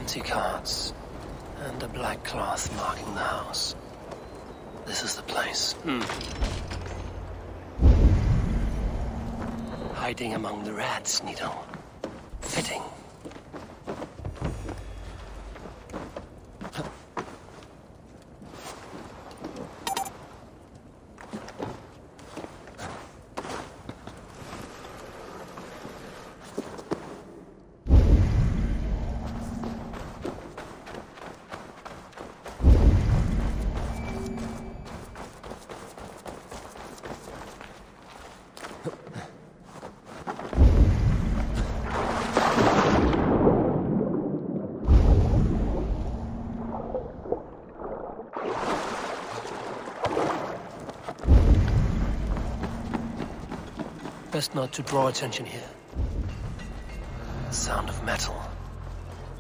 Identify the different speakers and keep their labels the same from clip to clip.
Speaker 1: Empty carts, and a black cloth marking the house. This is the place. Hiding among the rats, Needle. Fitting. Best not to draw attention here. Sound of metal.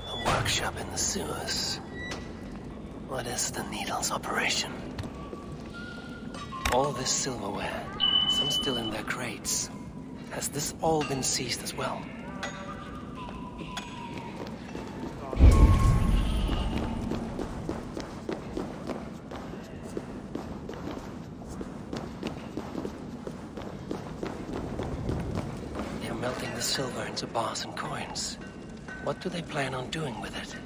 Speaker 1: A workshop in the sewers. What is the Needle's operation? All this silverware, some still in their crates. Has this all been seized as well? Melting the silver into bars and coins. What do they plan on doing with it?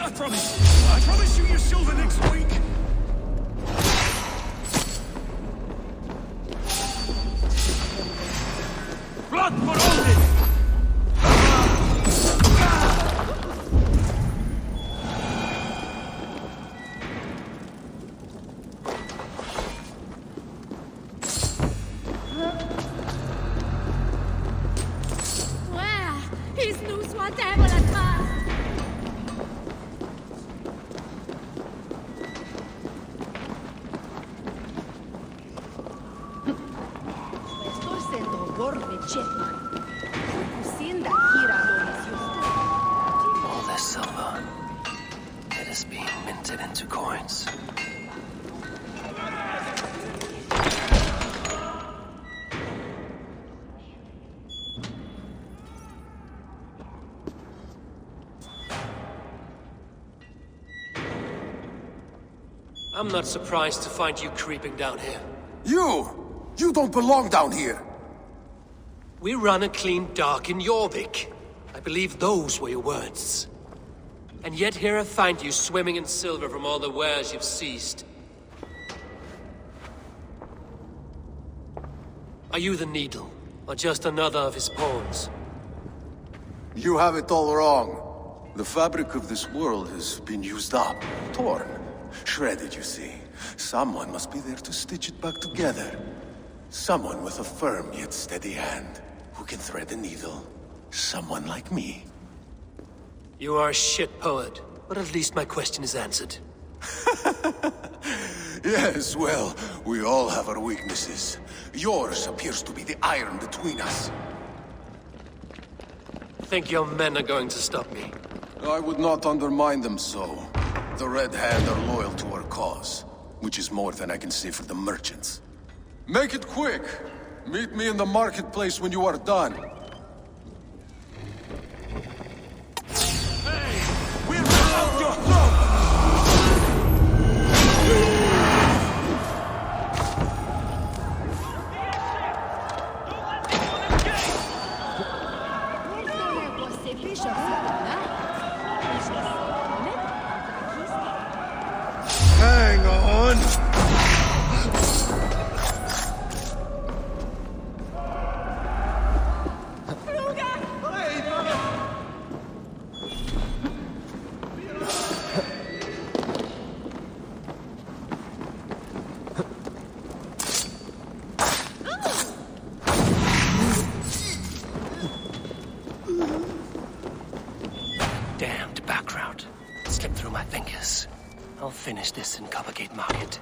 Speaker 2: I promise you your silver next week. Blood for Odin!
Speaker 1: All this silver, it is being minted into coins. I'm not surprised to find you creeping down here.
Speaker 3: You don't belong down here.
Speaker 1: We run a clean dock in Jorvik. I believe those were your words. And yet here I find you swimming in silver from all the wares you've seized. Are you the Needle, or just another of his pawns?
Speaker 3: You have it all wrong. The fabric of this world has been used up, torn, shredded, you see. Someone must be there to stitch it back together. Someone with a firm yet steady hand, who can thread a needle. Someone like me.
Speaker 1: You are a shit poet, but at least my question is answered.
Speaker 3: Yes, well, we all have our weaknesses. Yours appears to be the iron between us.
Speaker 1: Think your men are going to stop me?
Speaker 3: I would not undermine them so. The Red Hand are loyal to our cause, which is more than I can say for the merchants. Make it quick! Meet me in the marketplace when you are done.
Speaker 2: Hey! We'll rip out your throat!
Speaker 3: Hang on!
Speaker 1: this in Coppergate Market.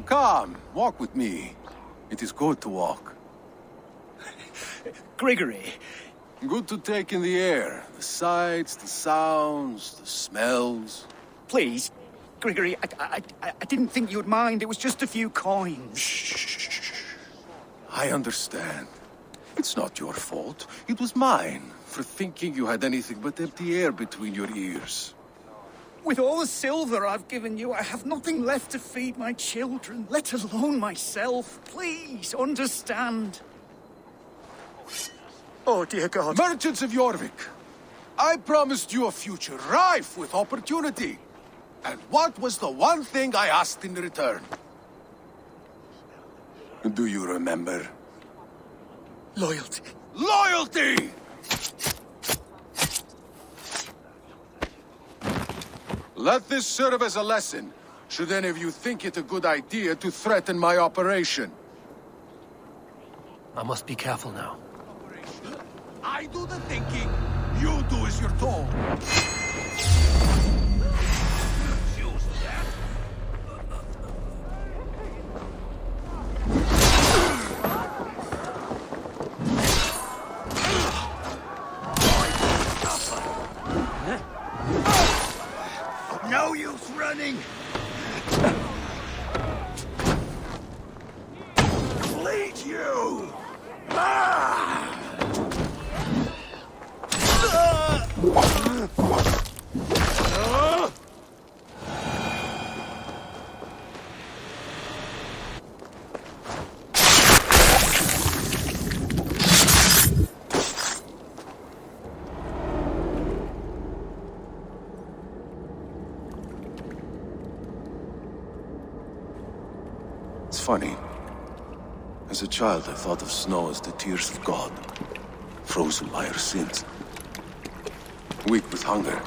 Speaker 3: Come, walk with me. It is good to walk.
Speaker 2: Gregory.
Speaker 3: Good to take in the air. The sights, the sounds, the smells.
Speaker 2: Please, Gregory, I didn't think you'd mind. It was just a few coins.
Speaker 3: Shh. I understand. It's not your fault. It was mine for thinking you had anything but empty air between your ears.
Speaker 2: With all the silver I've given you, I have nothing left to feed my children, let alone myself. Please, understand. Oh, dear God.
Speaker 3: Merchants of Jorvik, I promised you a future rife with opportunity. And what was the one thing I asked in return? Do you remember?
Speaker 2: Loyalty.
Speaker 3: Loyalty! Let this serve as a lesson, should any of you think it a good idea to threaten my operation.
Speaker 1: I must be careful now.
Speaker 3: I do the thinking, you do as you're told.
Speaker 2: No use running!
Speaker 3: Bleed you! It's funny. As a child, I thought of snow as the tears of God, frozen by our sins. Weak with hunger,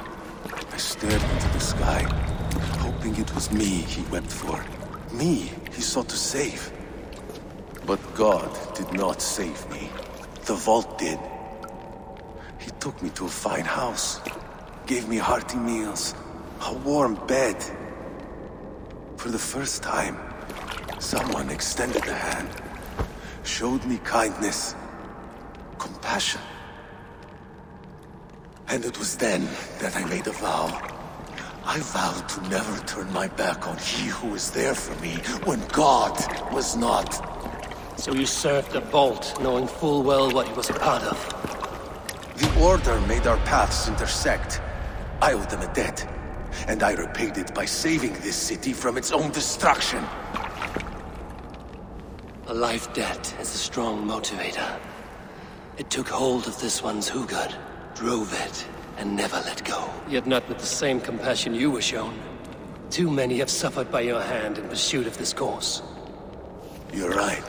Speaker 3: I stared into the sky, hoping it was me he wept for. Me he sought to save. But God did not save me. The vault did. He took me to a fine house, gave me hearty meals, a warm bed. For the first time, someone extended a hand, showed me kindness, compassion. And it was then that I made a vow. I vowed to never turn my back on he who was there for me when God was not.
Speaker 1: So you served the Vault, knowing full well what he was a part of.
Speaker 3: The Order made our paths intersect. I owed them a debt, and I repaid it by saving this city from its own destruction.
Speaker 1: A life debt is a strong motivator. It took hold of this one's Hugad, drove it, and never let go. Yet not with the same compassion you were shown. Too many have suffered by your hand in pursuit of this course.
Speaker 3: You're right.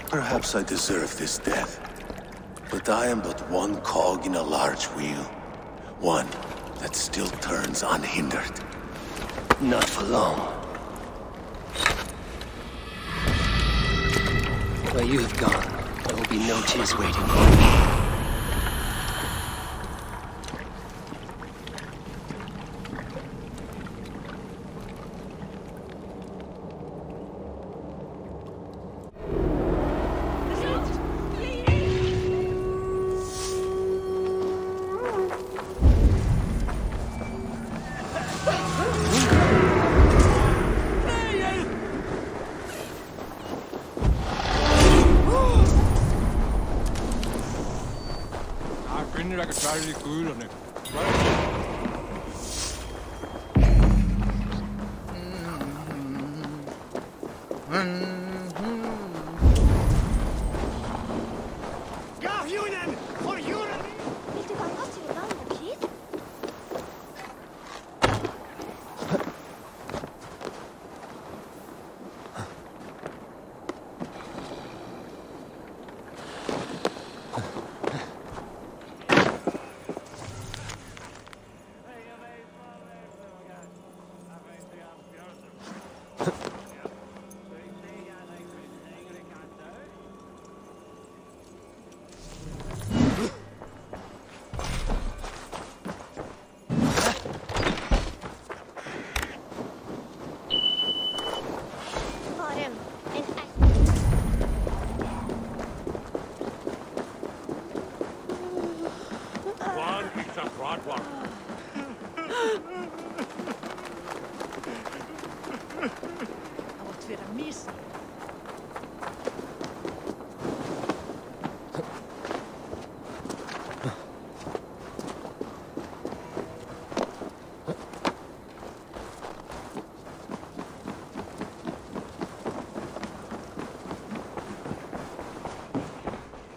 Speaker 3: Perhaps I deserve this death. But I am but one cog in a large wheel. One that still turns unhindered.
Speaker 1: Not for long. Where you have gone, there will be no tears waiting for me.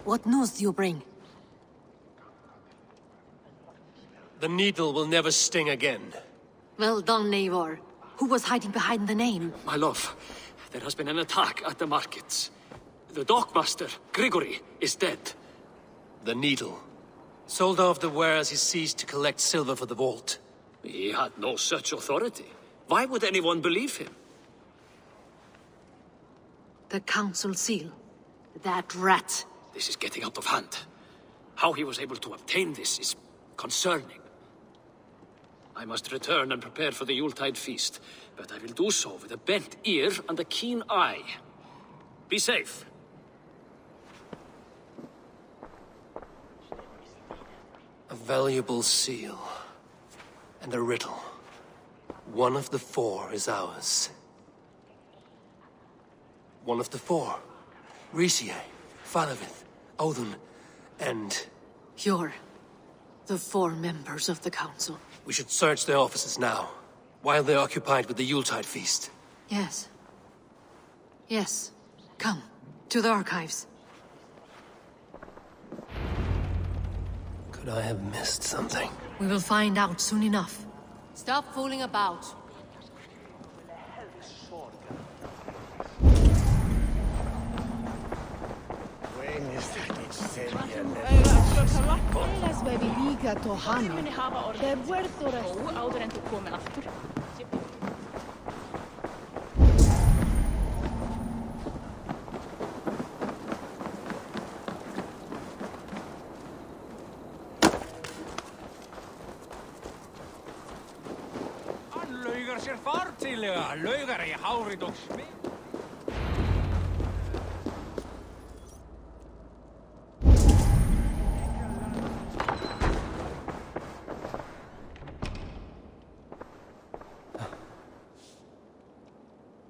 Speaker 4: What news do you bring?
Speaker 1: The needle will never sting again.
Speaker 4: Well done, Eivor. Who was hiding behind the name?
Speaker 5: My love, there has been an attack at the markets. The dockmaster, Grigory, is dead.
Speaker 1: The needle. Sold off the wares he seized to collect silver for the vault.
Speaker 5: He had no such authority. Why would anyone believe him?
Speaker 4: The council seal. That rat.
Speaker 5: This is getting out of hand. How he was able to obtain this is concerning. I must return and prepare for the Yuletide feast, but I will do so with a bent ear and a keen eye. Be safe.
Speaker 1: A valuable seal. And a riddle. One of the four is ours. One of the four. Riesier, Falavith, Odin, and...
Speaker 4: You're the four members of the council.
Speaker 1: We should search their offices now, while they're occupied with the Yuletide feast.
Speaker 4: Yes. Yes. Come, to the archives.
Speaker 1: Could I have missed something?
Speaker 4: We will find out soon enough. Stop fooling about.
Speaker 6: Laugar sér fartíðlega, laugar í hárið og smið.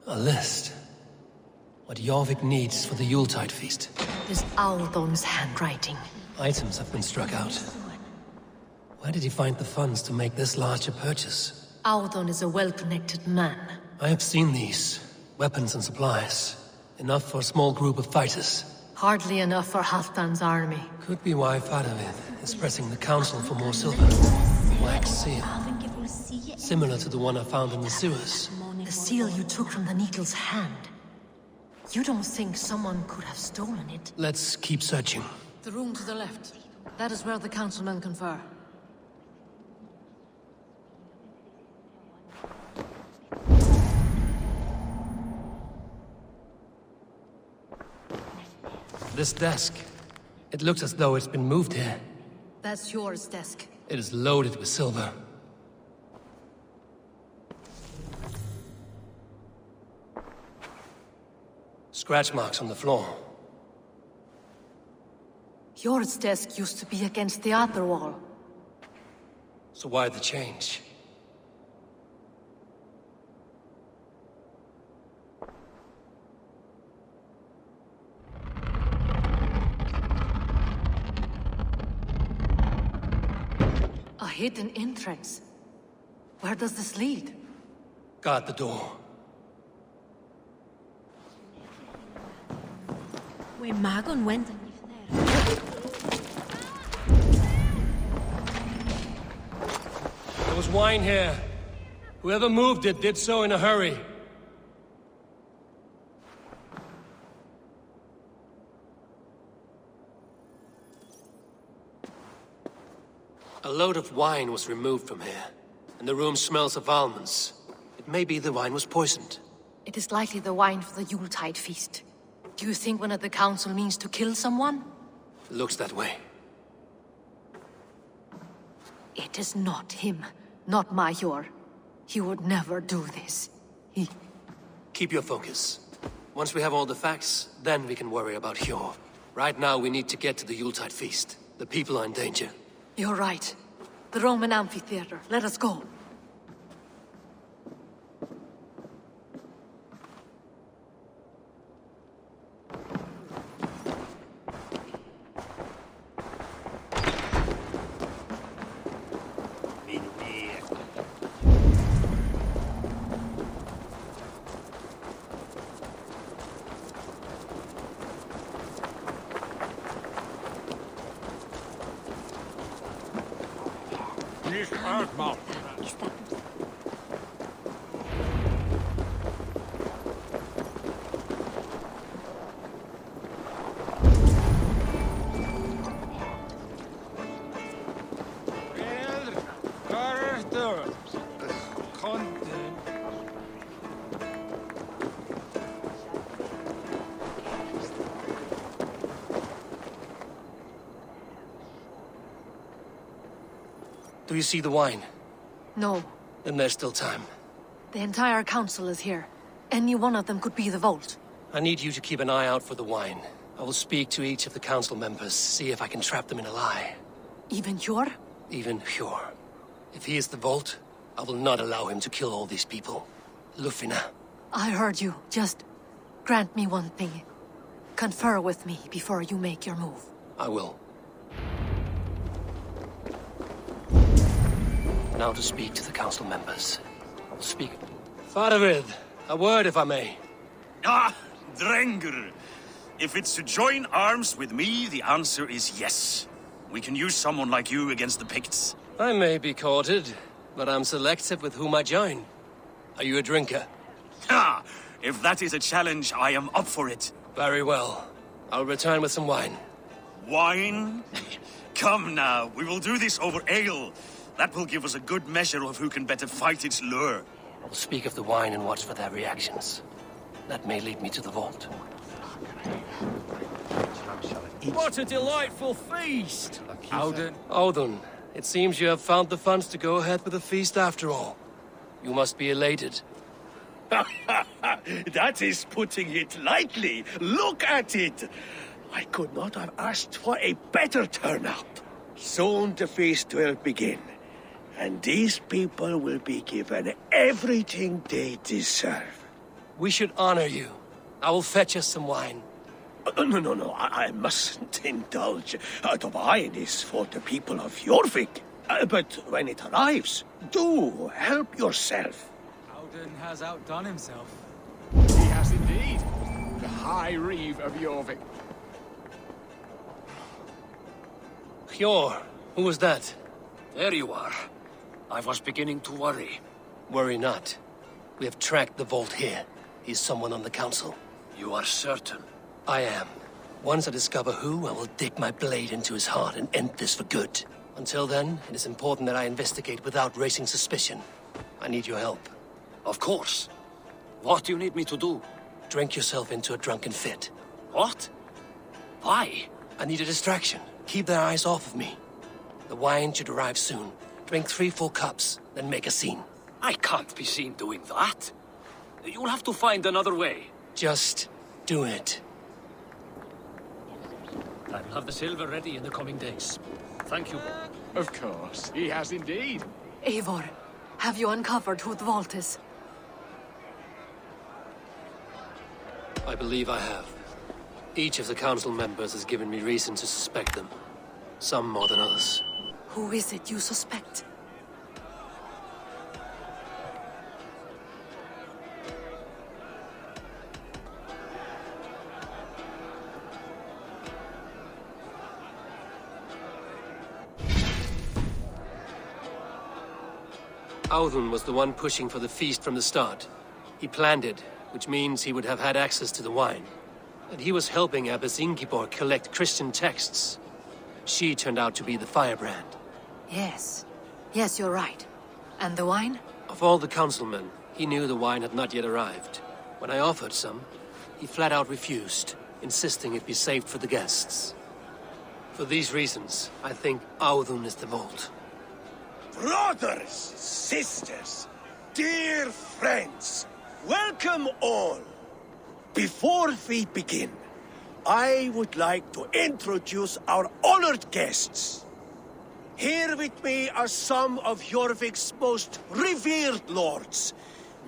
Speaker 1: A list. What Jorvik needs for the Yuletide feast.
Speaker 4: It is Aldon's handwriting.
Speaker 1: Items have been struck out. Where did he find the funds to make this large a purchase?
Speaker 4: Aldon is a well-connected man.
Speaker 1: I have seen these. Weapons and supplies. Enough for a small group of fighters.
Speaker 4: Hardly enough for Halfdan's army.
Speaker 1: Could be why Faravith is pressing the council for more silver. Wax seal. Similar to the one I found in the sewers.
Speaker 4: The seal you took from the needle's hand. You don't think someone could have stolen it?
Speaker 1: Let's keep searching.
Speaker 4: The room to the left. That is where the councilmen confer.
Speaker 1: This desk. It looks as though it's been moved here.
Speaker 4: That's yours, desk.
Speaker 1: It is loaded with silver. Scratch marks on the floor.
Speaker 4: Yours desk used to be against the other wall.
Speaker 1: So why the change?
Speaker 4: A hidden entrance. Where does this lead?
Speaker 1: Guard the door.
Speaker 7: When Magon went...
Speaker 1: There was wine here. Whoever moved it did so in a hurry. A load of wine was removed from here, and the room smells of almonds. It may be the wine was poisoned.
Speaker 4: It is likely the wine for the Yuletide feast. Do you think one of the council means to kill someone?
Speaker 1: It looks that way.
Speaker 4: It is not him, not Major. He would never do this. He...
Speaker 1: Keep your focus. Once we have all the facts, then we can worry about Hjor. Right now we need to get to the Yuletide feast. The people are in danger.
Speaker 4: You're right. The Roman amphitheater. Let us go.
Speaker 1: Do you see the wine?
Speaker 4: No.
Speaker 1: Then there's still time.
Speaker 4: The entire council is here. Any one of them could be the Vault.
Speaker 1: I need you to keep an eye out for the wine. I will speak to each of the council members, see if I can trap them in a lie.
Speaker 4: Even Hjor?
Speaker 1: Even Hjor. If he is the Vault, I will not allow him to kill all these people. Lufina.
Speaker 4: I heard you. Just grant me one thing. Confer with me before you make your move.
Speaker 1: I will. Now to speak to the council members. Speak. Faravid, a word if I may.
Speaker 8: Ah, Drengr. If it's to join arms with me, the answer is yes. We can use someone like you against the Picts.
Speaker 1: I may be courted, but I'm selective with whom I join. Are you a drinker?
Speaker 8: Ha! If that is a challenge, I am up for it.
Speaker 1: Very well. I'll return with some wine.
Speaker 8: Wine? Come now, we will do this over ale. That will give us a good measure of who can better fight its lure.
Speaker 1: I will speak of the wine and watch for their reactions. That may lead me to the Vault.
Speaker 2: What a delightful feast!
Speaker 1: Audun, it seems you have found the funds to go ahead with the feast after all. You must be elated.
Speaker 9: That is putting it lightly. Look at it! I could not have asked for a better turnout. Soon the feast will begin, and these people will be given everything they deserve.
Speaker 1: We should honor you. I will fetch us some wine.
Speaker 9: No, I mustn't indulge. The wine is for the people of Jorvik. But when it arrives, do help yourself.
Speaker 6: Audun has outdone himself. He has indeed. The High Reeve of Jorvik.
Speaker 1: Hjor, who was that?
Speaker 5: There you are. I was beginning to worry.
Speaker 1: Worry not. We have tracked the Vault here. He's someone on the council.
Speaker 5: You are certain?
Speaker 1: I am. Once I discover who, I will dig my blade into his heart and end this for good. Until then, it is important that I investigate without raising suspicion. I need your help.
Speaker 5: Of course. What do you need me to do?
Speaker 1: Drink yourself into a drunken fit.
Speaker 5: What? Why?
Speaker 1: I need a distraction. Keep their eyes off of me. The wine should arrive soon. Drink 3 full cups, then make a scene.
Speaker 5: I can't be seen doing that. You'll have to find another way.
Speaker 1: Just do it.
Speaker 5: I will have the silver ready in the coming days. Thank you.
Speaker 6: Of course, he has indeed.
Speaker 4: Eivor, have you uncovered who the Vault is?
Speaker 1: I believe I have. Each of the council members has given me reason to suspect them. Some more than others.
Speaker 4: Who is it you suspect?
Speaker 1: Audun was the one pushing for the feast from the start. He planned it, which means he would have had access to the wine. And he was helping Abbess Ingeborg collect Christian texts. She turned out to be the firebrand.
Speaker 4: Yes. Yes, you're right. And the wine?
Speaker 1: Of all the councilmen, he knew the wine had not yet arrived. When I offered some, he flat out refused, insisting it be saved for the guests. For these reasons, I think Audun is the Vault.
Speaker 9: Brothers, sisters, dear friends, welcome all. Before we begin, I would like to introduce our honored guests. Here with me are some of Jorvik's most revered lords.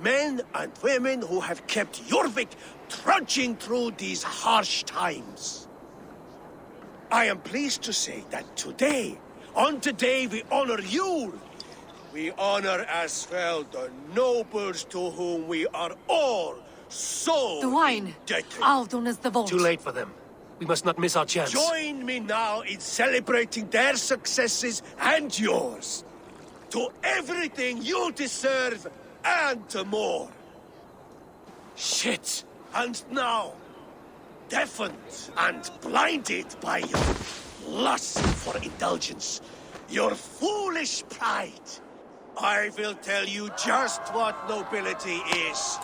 Speaker 9: Men and women who have kept Jorvik trudging through these harsh times. I am pleased to say that today, on today we honor you. We honor as well the nobles to whom we are all so
Speaker 4: The wine!
Speaker 9: indebted.
Speaker 4: Aldon is the vault.
Speaker 1: Too late for them. We must not miss our chance.
Speaker 9: Join me now in celebrating their successes and yours. To everything you deserve and more.
Speaker 1: Shit!
Speaker 9: And now, deafened and blinded by your lust for indulgence, your foolish pride, I will tell you just what nobility is.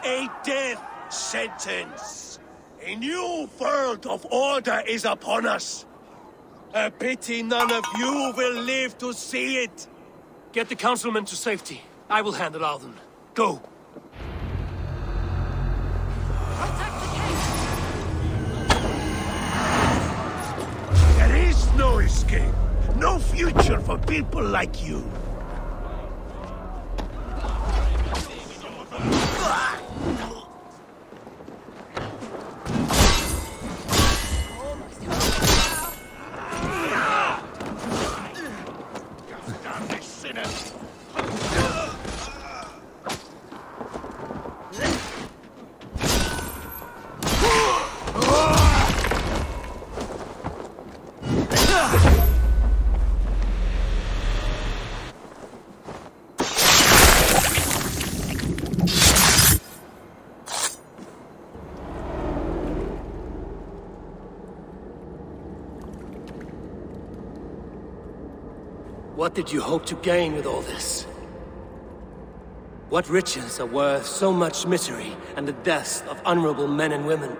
Speaker 9: A death sentence. A new world of order is upon us. A pity none of you will live to see it.
Speaker 1: Get the councilman to safety. I will handle Alden. Go!
Speaker 9: There is no escape. No future for people like you.
Speaker 1: What did you hope to gain with all this? What riches are worth so much misery and the deaths of honorable men and women?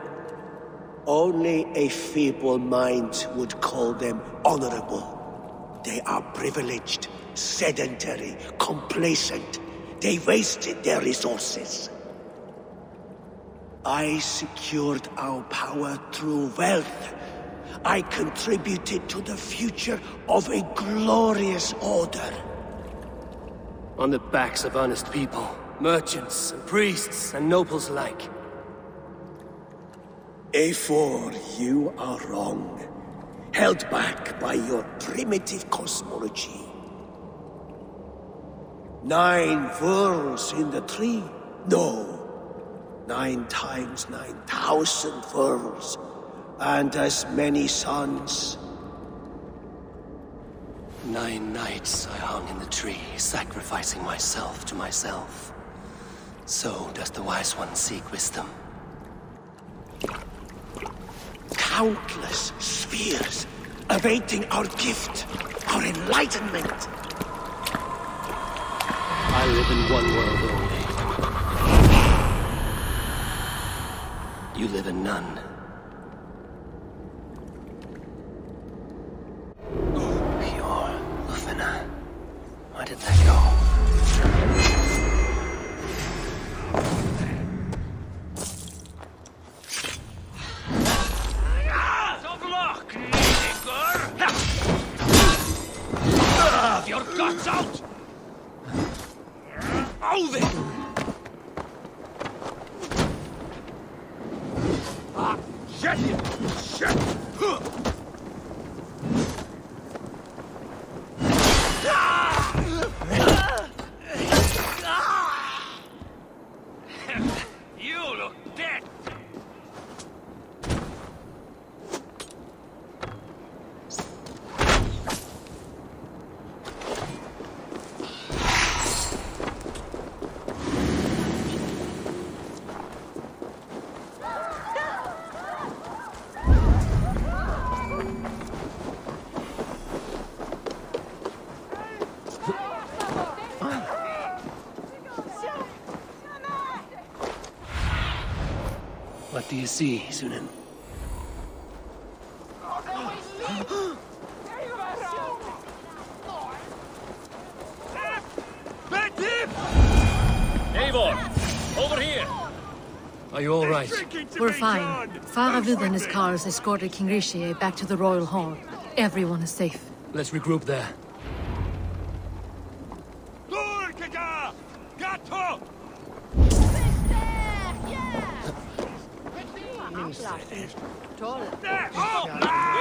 Speaker 9: Only a feeble mind would call them honorable. They are privileged, sedentary, complacent. They wasted their resources. I secured our power through wealth. I contributed to the future of a glorious order.
Speaker 1: On the backs of honest people, merchants and priests and nobles alike.
Speaker 9: A4, you are wrong. Held back by your primitive cosmology. 9 worlds in the tree? No. 9 times 9,000 worlds. And as many suns.
Speaker 1: 9 nights I hung in the tree, sacrificing myself to myself. So does the wise one seek wisdom.
Speaker 9: Countless spheres, awaiting our gift, our enlightenment.
Speaker 1: I live in one world only. You live in none. Where did that go?
Speaker 8: Have your guts out! Oh, then! Shit! Shit! You look dead!
Speaker 1: What do you see, Sunan?
Speaker 5: Eivor, over here!
Speaker 1: Are you all right?
Speaker 4: We're fine. Faravid and his cars escorted King Rishi back to the royal hall. Everyone is safe.
Speaker 1: Let's regroup there.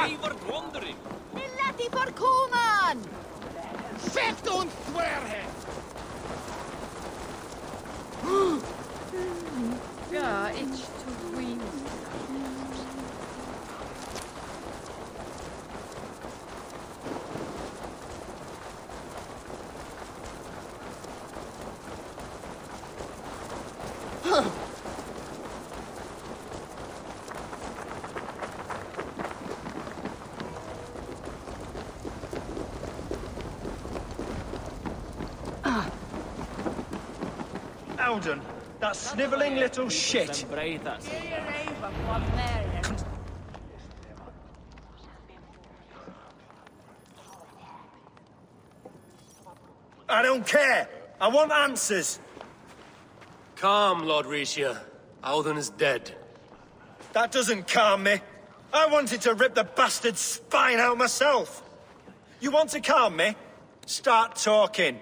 Speaker 5: Wayward wandering.
Speaker 10: Millati forkuman!
Speaker 6: Fett und Swearhead!
Speaker 10: Ja, it's too green.
Speaker 9: Alden, that snivelling little shit. I don't care. I want answers.
Speaker 1: Calm, Lord Rishia. Auden is dead.
Speaker 9: That doesn't calm me. I wanted to rip the bastard's spine out myself. You want to calm me? Start talking.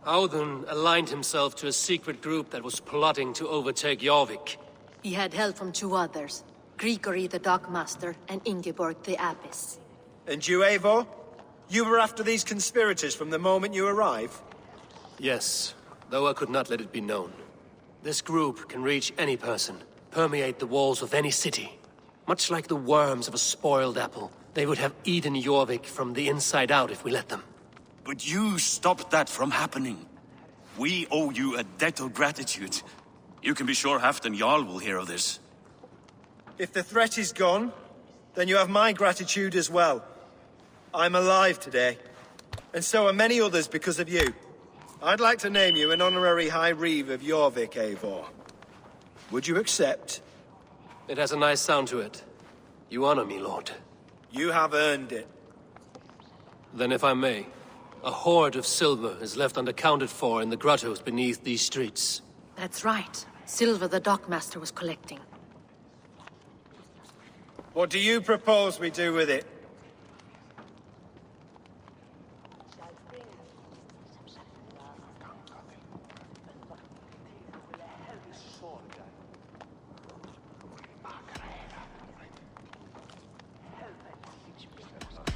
Speaker 1: Auden aligned himself to a secret group that was plotting to overtake Jorvik.
Speaker 4: He had help from two others, Grigory the Dockmaster and Ingeborg the Abbess.
Speaker 9: And you, Eivor? You were after these conspirators from the moment you arrived?
Speaker 1: Yes, though I could not let it be known. This group can reach any person, permeate the walls of any city. Much like the worms of a spoiled apple, they would have eaten Jorvik from the inside out if we let them.
Speaker 8: But you stopped that from happening. We owe you a debt of gratitude. You can be sure Halfdan Jarl will hear of this.
Speaker 9: If the threat is gone, then you have my gratitude as well. I'm alive today, and so are many others because of you. I'd like to name you an honorary High Reeve of Jorvik, Eivor. Would you accept?
Speaker 1: It has a nice sound to it. You honor me, Lord.
Speaker 9: You have earned it.
Speaker 1: Then if I may, a hoard of silver is left unaccounted for in the grottos beneath these streets.
Speaker 4: That's right. Silver the Dockmaster was collecting.
Speaker 9: What do you propose we do with it?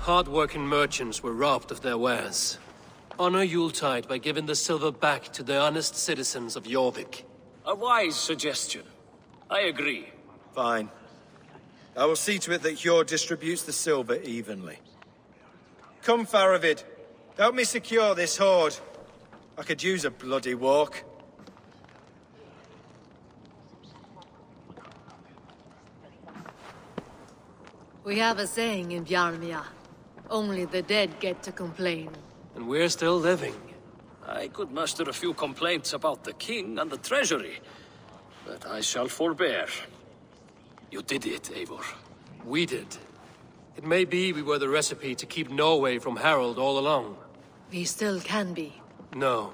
Speaker 1: Hard-working merchants were robbed of their wares. Honor Yuletide by giving the silver back to the honest citizens of Jorvik.
Speaker 5: A wise suggestion. I agree.
Speaker 9: Fine. I will see to it that Hjord distributes the silver evenly. Come, Faravid. Help me secure this hoard. I could use a bloody walk.
Speaker 4: We have a saying in Bjarmia. Only the dead get to complain.
Speaker 1: And we're still living.
Speaker 5: I could muster a few complaints about the king and the treasury, but I shall forbear. You did it, Eivor.
Speaker 1: We did. It may be we were the recipe to keep Norway from Harald all along.
Speaker 4: We still can be.
Speaker 1: No.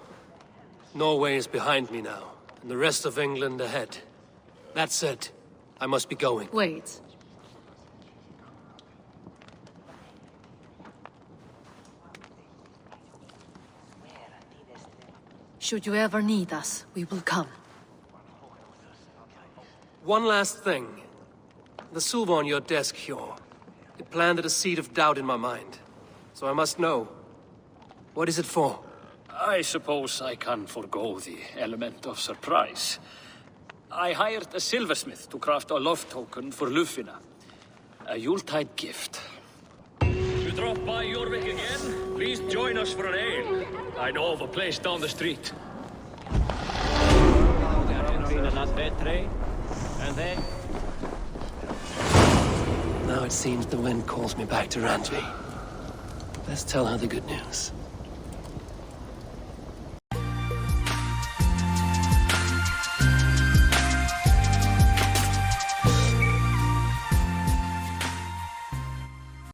Speaker 1: Norway is behind me now, and the rest of England ahead. That said, I must be going.
Speaker 4: Wait. Should you ever need us, we will come.
Speaker 1: One last thing. The silver on your desk, Hjor. It planted a seed of doubt in my mind. So I must know. What is it for?
Speaker 5: I suppose I can forego the element of surprise. I hired a silversmith to craft a love token for Lufina. A Yuletide gift.
Speaker 11: You drop by Jorvik again? Please join us for an ale. I know of a place down the street.
Speaker 1: Now it seems the wind calls me back to Randvi. Let's tell her the good news.